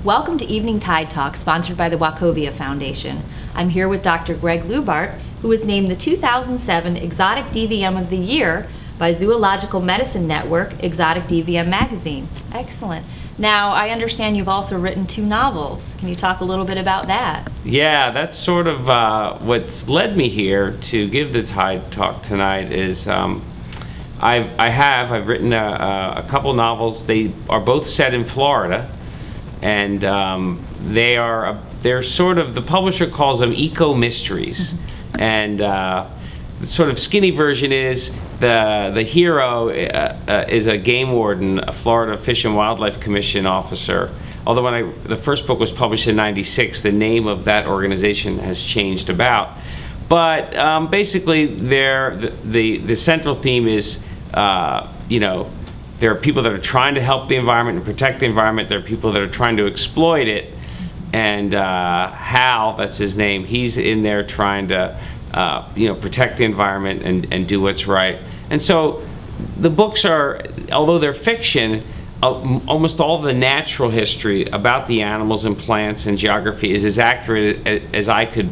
Welcome to Evening Tide Talk, sponsored by the Wachovia Foundation. I'm here with Dr. Greg Lewbart, who was named the 2007 Exotic DVM of the Year by Zoological Medicine Network Exotic DVM Magazine. Excellent. Now, I understand you've also written 2 novels. Can you talk a little bit about that? Yeah, that's sort of what's led me here to give the Tide Talk tonight is I've written a couple novels. They are both set in Florida, and they're sort of, the publisher calls them eco-mysteries. And the sort of skinny version is the hero is a game warden, a Florida Fish and Wildlife Commission officer. Although when the first book was published in '96, the name of that organization has changed about. But basically, the central theme is, you know, there are people that are trying to help the environment and protect the environment. There are people that are trying to exploit it. And Hal, that's his name, he's in there trying to you know, protect the environment and do what's right. And so the books are, although they're fiction, almost all the natural history about the animals and plants and geography is as accurate as I could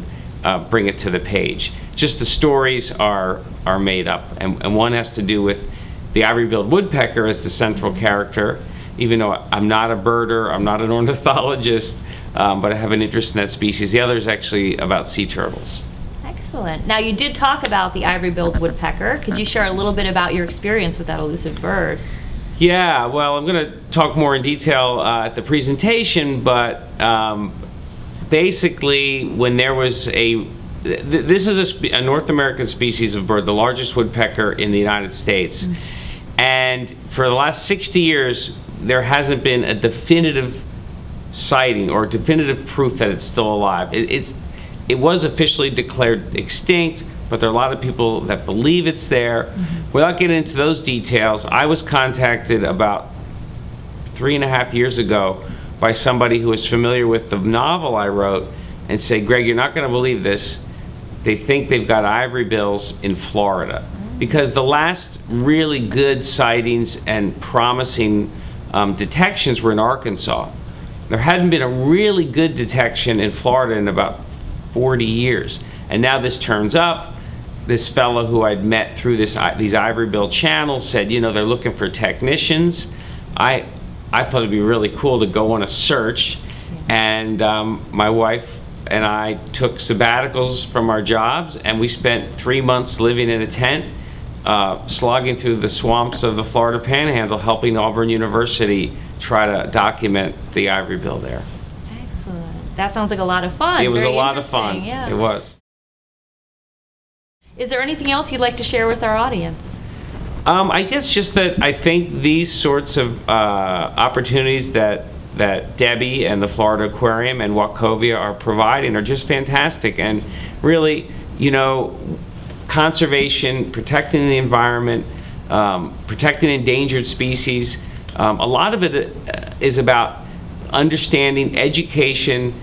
bring it to the page. Just the stories are made up, and one has to do with the ivory-billed woodpecker as the central character. Even though I'm not a birder, I'm not an ornithologist, but I have an interest in that species. The other is actually about sea turtles. Excellent. Now, you did talk about the ivory-billed woodpecker. Could you share a little bit about your experience with that elusive bird? Yeah, well, I'm going to talk more in detail at the presentation, but basically, when there was this is a North American species of bird, the largest woodpecker in the United States. And for the last 60 years, there hasn't been a definitive sighting or definitive proof that it's still alive. It was officially declared extinct, but there are a lot of people that believe it's there. Without getting into those details, I was contacted about 3.5 years ago by somebody who was familiar with the novel I wrote and said, Greg, you're not going to believe this. They think they've got ivory bills in Florida. Because the last really good sightings and promising detections were in Arkansas. There hadn't been a really good detection in Florida in about 40 years. And now this turns up. This fellow who I'd met through these ivory-billed channels said, you know, they're looking for technicians. I thought it'd be really cool to go on a search. And my wife and I took sabbaticals from our jobs, and we spent 3 months living in a tent, slogging through the swamps of the Florida Panhandle, helping Auburn University try to document the ivory-bill there. Excellent. That sounds like a lot of fun. It was Very a lot of fun. Yeah. It was. Is there anything else you'd like to share with our audience? I guess just that I think these sorts of opportunities that Debbie and the Florida Aquarium and Wachovia are providing are just fantastic. And really, you know, conservation, protecting the environment, protecting endangered species, a lot of it is about understanding, education,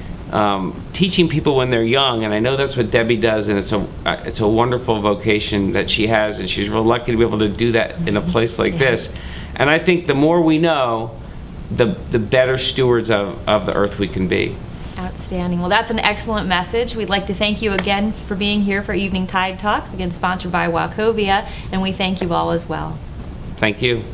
teaching people when they're young, and I know that's what Debbie does, and it's a wonderful vocation that she has, and she's real lucky to be able to do that in a place like this. And I think the more we know, the better stewards of the earth we can be. Outstanding. Well, that's an excellent message. We'd like to thank you again for being here for Evening Tide Talks, again sponsored by Wachovia, and we thank you all as well. Thank you.